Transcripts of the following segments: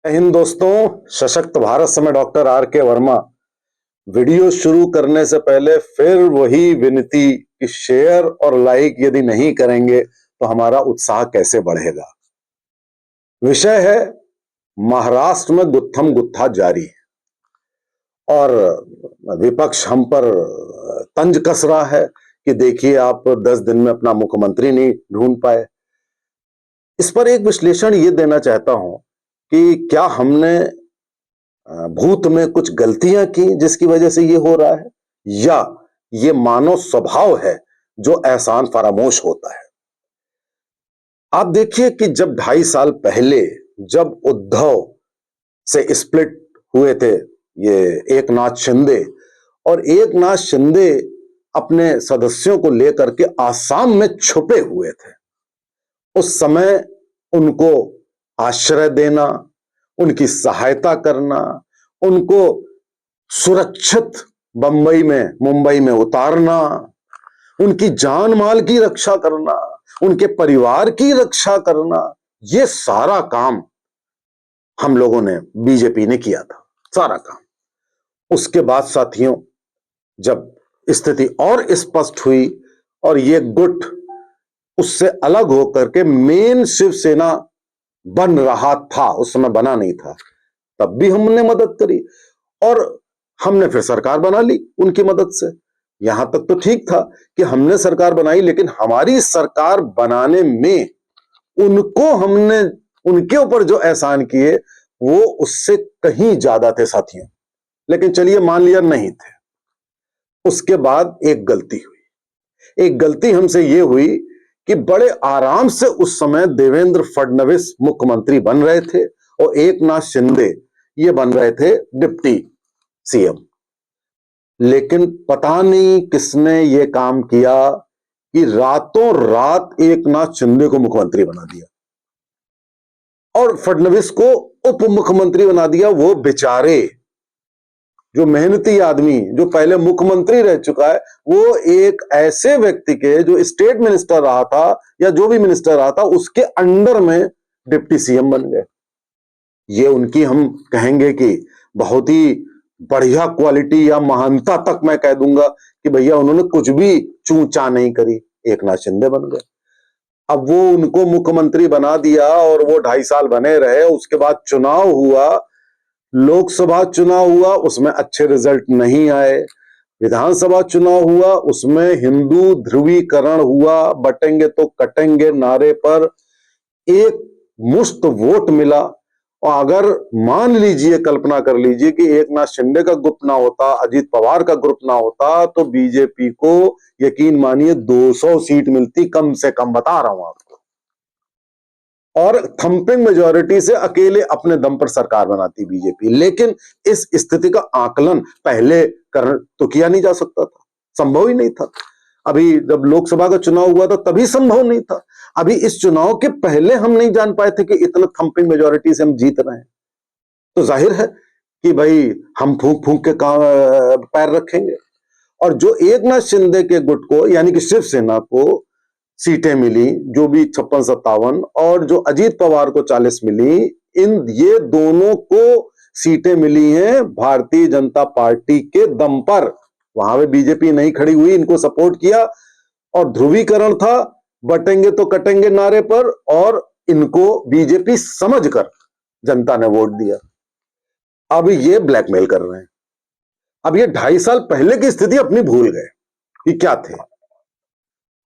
हिंद दोस्तों, सशक्त भारत से मैं डॉक्टर आर के वर्मा। वीडियो शुरू करने से पहले फिर वही विनती कि शेयर और लाइक यदि नहीं करेंगे तो हमारा उत्साह कैसे बढ़ेगा। विषय है महाराष्ट्र में गुत्थम गुत्था जारी और विपक्ष हम पर तंज कस रहा है कि देखिए आप 10 दिन में अपना मुख्यमंत्री नहीं ढूंढ पाए। इस पर एक विश्लेषण ये देना चाहता हूं कि क्या हमने भूत में कुछ गलतियां की जिसकी वजह से ये हो रहा है, या ये मानव स्वभाव है जो एहसान फरामोश होता है। आप देखिए कि जब 2.5 साल पहले जब उद्धव से स्प्लिट हुए थे ये एकनाथ शिंदे, और एकनाथ शिंदे अपने सदस्यों को लेकर के आसाम में छुपे हुए थे, उस समय उनको आश्रय देना, उनकी सहायता करना, उनको सुरक्षित मुंबई में उतारना, उनकी जान माल की रक्षा करना, उनके परिवार की रक्षा करना, ये सारा काम हम लोगों ने, बीजेपी ने किया था, सारा काम। उसके बाद साथियों, जब स्थिति और स्पष्ट हुई और ये गुट उससे अलग होकर के मेन शिवसेना बन रहा था, उस समय बना नहीं था, तब भी हमने मदद करी और हमने फिर सरकार बना ली उनकी मदद से। यहां तक तो ठीक था कि हमने सरकार बनाई, लेकिन हमारी सरकार बनाने में हमने उनके ऊपर जो एहसान किए वो उससे कहीं ज्यादा थे साथियों। लेकिन चलिए मान लिया नहीं थे। उसके बाद एक गलती हमसे ये हुई कि बड़े आराम से उस समय देवेंद्र फडणवीस मुख्यमंत्री बन रहे थे और एकनाथ शिंदे ये बन रहे थे डिप्टी सीएम। लेकिन पता नहीं किसने ये काम किया कि रातों रात एकनाथ शिंदे को मुख्यमंत्री बना दिया और फडणवीस को उप मुख्यमंत्री बना दिया। वो बेचारे जो मेहनती आदमी जो पहले मुख्यमंत्री रह चुका है, वो एक ऐसे व्यक्ति के जो स्टेट मिनिस्टर रहा था या जो भी मिनिस्टर रहा था उसके अंडर में डिप्टी सीएम बन गए। ये उनकी हम कहेंगे कि बहुत ही बढ़िया क्वालिटी या महानता तक मैं कह दूंगा कि भैया उन्होंने कुछ भी चूचा नहीं करी, एकनाथ शिंदे बन गए। अब वो उनको मुख्यमंत्री बना दिया और वो 2.5 साल बने रहे। उसके बाद चुनाव हुआ, लोकसभा चुनाव हुआ, उसमें अच्छे रिजल्ट नहीं आए। विधानसभा चुनाव हुआ, उसमें हिंदू ध्रुवीकरण हुआ, बटेंगे तो कटेंगे नारे पर एक मुश्त वोट मिला। और अगर मान लीजिए, कल्पना कर लीजिए कि एकनाथ शिंदे का ग्रुप ना होता, अजीत पवार का ग्रुप ना होता, तो बीजेपी को यकीन मानिए 200 सीट मिलती कम से कम, बता रहा हूं आपको, और थंपिंग मेजॉरिटी से अकेले अपने दम पर सरकार बनाती बीजेपी। लेकिन इस स्थिति का आकलन पहले कर तो किया नहीं जा सकता था, संभव ही नहीं था। अभी जब लोकसभा का चुनाव हुआ था तभी संभव नहीं था। अभी इस चुनाव के पहले हम नहीं जान पाए थे कि इतना थंपिंग मेजॉरिटी से हम जीत रहे हैं। तो जाहिर है कि भाई हम फूंक फूंक के पैर रखेंगे। और जो एकनाथ शिंदे के गुट को यानी कि शिवसेना को सीटें मिली, जो भी 56-57, और जो अजीत पवार को 40 मिली, ये दोनों को सीटें मिली हैं भारतीय जनता पार्टी के दम पर। वहां पे बीजेपी नहीं खड़ी हुई, इनको सपोर्ट किया और ध्रुवीकरण था बटेंगे तो कटेंगे नारे पर, और इनको बीजेपी समझकर जनता ने वोट दिया। अब ये ब्लैकमेल कर रहे हैं। अब ये 2.5 साल पहले की स्थिति अपनी भूल गए कि क्या थे,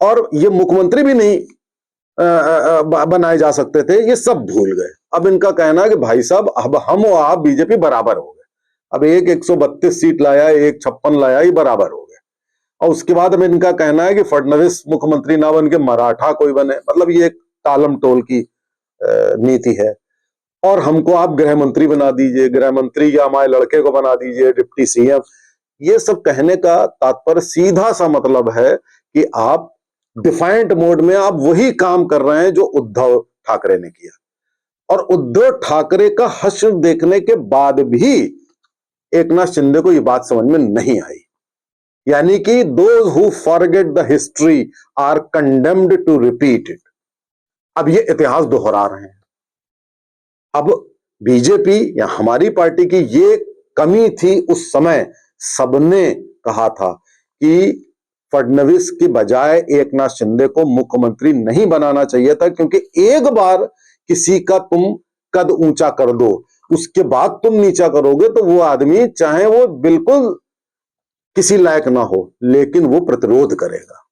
और ये मुख्यमंत्री भी नहीं बनाए जा सकते थे, ये सब भूल गए। अब इनका कहना है कि भाई साहब अब हम और आप बीजेपी बराबर हो गए। अब एक 132 सीट लाया, एक 56 लाया, ये बराबर हो गए। और उसके बाद अब इनका कहना है कि फडणवीस मुख्यमंत्री ना बन के मराठा कोई बने। मतलब ये एक टालम टोल की नीति है। और हमको आप गृह मंत्री बना दीजिए, गृह मंत्री या हमारे लड़के को बना दीजिए डिप्टी सीएम। ये सब कहने का तात्पर्य सीधा सा मतलब है कि आप डिफाइंड मोड में आप वही काम कर रहे हैं जो उद्धव ठाकरे ने किया। और उद्धव ठाकरे का हश्र देखने के बाद भी एकनाथ शिंदे को यह बात समझ में नहीं आई। यानी कि those who forget the history are condemned to repeat it. अब ये इतिहास दोहरा रहे हैं। अब बीजेपी या हमारी पार्टी की ये कमी थी उस समय। सबने कहा था कि फडणवीस की बजाय एकनाथ शिंदे को मुख्यमंत्री नहीं बनाना चाहिए था, क्योंकि एक बार किसी का तुम कद ऊंचा कर दो, उसके बाद तुम नीचा करोगे तो वो आदमी चाहे वो बिल्कुल किसी लायक ना हो, लेकिन वो प्रतिरोध करेगा,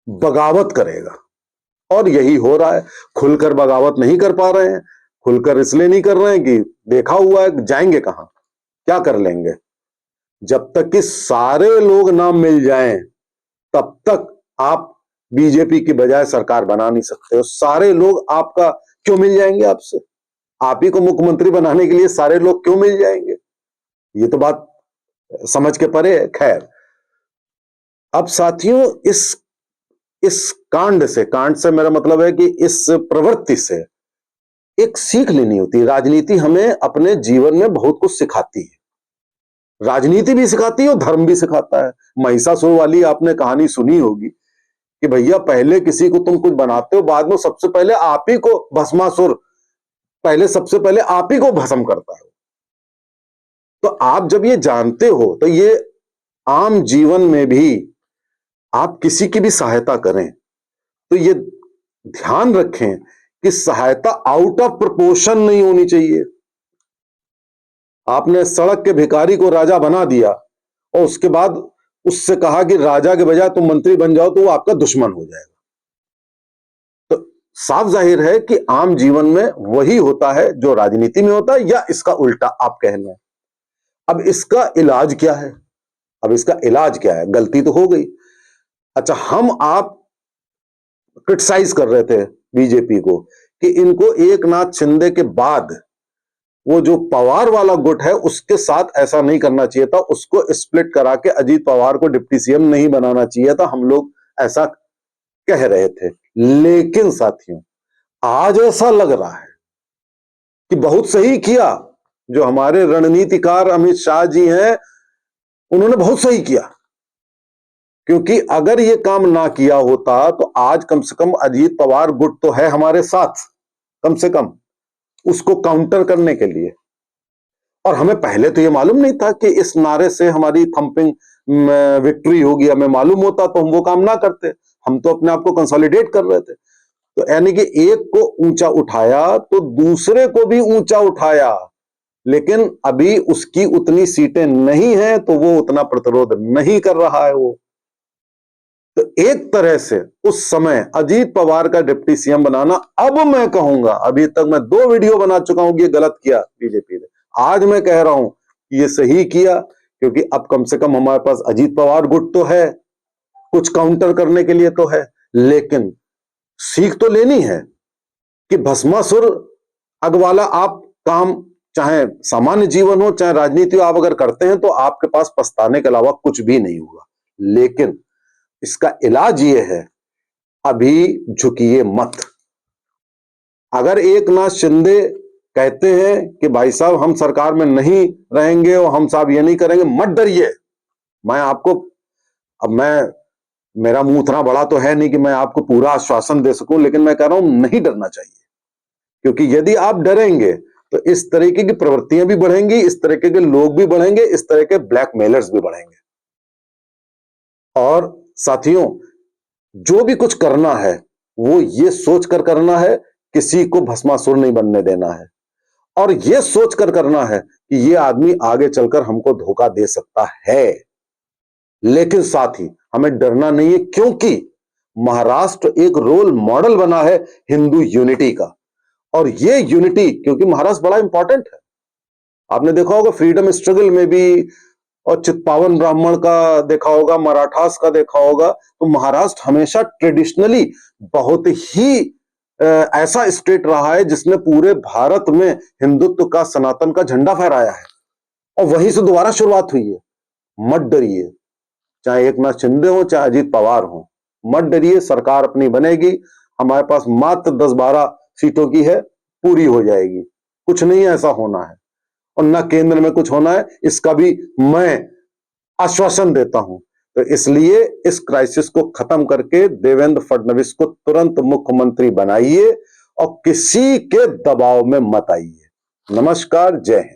बगावत करेगा। और यही हो रहा है। खुलकर बगावत नहीं कर पा रहे हैं। खुलकर इसलिए नहीं कर रहे हैं कि देखा हुआ है जाएंगे कहां, क्या कर लेंगे। जब तक कि सारे लोग ना मिल जाएं तब तक आप बीजेपी की बजाय सरकार बना नहीं सकते हो। सारे लोग आपका क्यों मिल जाएंगे आपसे? आप ही को मुख्यमंत्री बनाने के लिए सारे लोग क्यों मिल जाएंगे? ये तो बात समझ के परे है। खैर, अब साथियों इस कांड से मेरा मतलब है कि इस प्रवृत्ति से एक सीख लेनी होती है। राजनीति हमें अपने जीवन में बहुत कुछ सिखाती है। राजनीति भी सिखाती है और धर्म भी सिखाता है। महिषासुर वाली आपने कहानी सुनी होगी कि भैया पहले किसी को तुम कुछ बनाते हो, बाद में सबसे पहले आप ही को भस्मासुर सबसे पहले आप ही को भस्म करता है। तो आप जब ये जानते हो तो ये आम जीवन में भी आप किसी की भी सहायता करें तो ये ध्यान रखें कि सहायता आउट ऑफ प्रोपोर्शन नहीं होनी चाहिए। आपने सड़क के भिखारी को राजा बना दिया और उसके बाद उससे कहा कि राजा के बजाय तुम मंत्री बन जाओ, तो वो आपका दुश्मन हो जाएगा। तो साफ जाहिर है कि आम जीवन में वही होता है जो राजनीति में होता है, या इसका उल्टा आप कह लें। अब इसका इलाज क्या है? गलती तो हो गई। अच्छा, हम आप क्रिटिसाइज कर रहे थे बीजेपी को कि इनको एकनाथ शिंदे के बाद वो जो पवार वाला गुट है उसके साथ ऐसा नहीं करना चाहिए था, उसको स्प्लिट करा के अजीत पवार को डिप्टी सीएम नहीं बनाना चाहिए था। हम लोग ऐसा कह रहे थे। लेकिन साथियों, आज ऐसा लग रहा है कि बहुत सही किया जो हमारे रणनीतिकार अमित शाह जी हैं, उन्होंने बहुत सही किया। क्योंकि अगर ये काम ना किया होता तो आज कम से कम अजीत पवार गुट तो है हमारे साथ, कम से कम उसको काउंटर करने के लिए। और हमें पहले तो ये मालूम नहीं था कि इस नारे से हमारी थंपिंग विक्ट्री होगी। हमें मालूम होता तो हम वो काम ना करते। हम तो अपने आप को कंसोलिडेट कर रहे थे। तो यानी कि एक को ऊंचा उठाया तो दूसरे को भी ऊंचा उठाया, लेकिन अभी उसकी उतनी सीटें नहीं है तो वो उतना प्रतिरोध नहीं कर रहा है। वो तो एक तरह से उस समय अजीत पवार का डिप्टी सीएम बनाना, अब मैं कहूंगा, अभी तक मैं 2 वीडियो बना चुका हूं कि ये गलत किया बीजेपी ने। आज मैं कह रहा हूं कि ये सही किया, क्योंकि अब कम से कम हमारे पास अजीत पवार गुट तो है, कुछ काउंटर करने के लिए तो है। लेकिन सीख तो लेनी है कि भस्मासुर अगवाला आप काम, चाहे सामान्य जीवन हो चाहे राजनीति हो, आप अगर करते हैं तो आपके पास पछताने के अलावा कुछ भी नहीं होगा। लेकिन इसका इलाज ये है, अभी झुकिए मत। अगर एकनाथ शिंदे कहते हैं कि भाई साहब हम सरकार में नहीं रहेंगे और हम साहब ये नहीं करेंगे, मत डरिए। मैं आपको, अब मेरा मुंह उतना बड़ा तो है नहीं कि मैं आपको पूरा आश्वासन दे सकूं, लेकिन मैं कह रहा हूं नहीं डरना चाहिए। क्योंकि यदि आप डरेंगे तो इस तरीके की प्रवृत्तियां भी बढ़ेंगी, इस तरीके के लोग भी बढ़ेंगे, इस तरह के ब्लैकमेलर्स भी बढ़ेंगे। और साथियों, जो भी कुछ करना है वो ये सोचकर करना है, किसी को भस्मासुर नहीं बनने देना है। और ये सोचकर करना है कि ये आदमी आगे चलकर हमको धोखा दे सकता है। लेकिन साथ ही हमें डरना नहीं है, क्योंकि महाराष्ट्र एक रोल मॉडल बना है हिंदू यूनिटी का। और ये यूनिटी, क्योंकि महाराष्ट्र बड़ा इंपॉर्टेंट है। आपने देखा होगा फ्रीडम स्ट्रगल में भी, और चित्पावन ब्राह्मण का देखा होगा, मराठास का देखा होगा। तो महाराष्ट्र हमेशा ट्रेडिशनली बहुत ही ऐसा स्टेट रहा है जिसने पूरे भारत में हिंदुत्व का, सनातन का झंडा फहराया है। और वहीं से दोबारा शुरुआत हुई है। मत डरिए, चाहे एकनाथ शिंदे हो चाहे अजीत पवार हो, मत डरिए। सरकार अपनी बनेगी। हमारे पास मात्र 10-12 सीटों की है, पूरी हो जाएगी। कुछ नहीं ऐसा होना है, और न केंद्र में कुछ होना है, इसका भी मैं आश्वासन देता हूं। तो इसलिए इस क्राइसिस को खत्म करके देवेंद्र फडणवीस को तुरंत मुख्यमंत्री बनाइए और किसी के दबाव में मत आइए। नमस्कार, जय हिंद।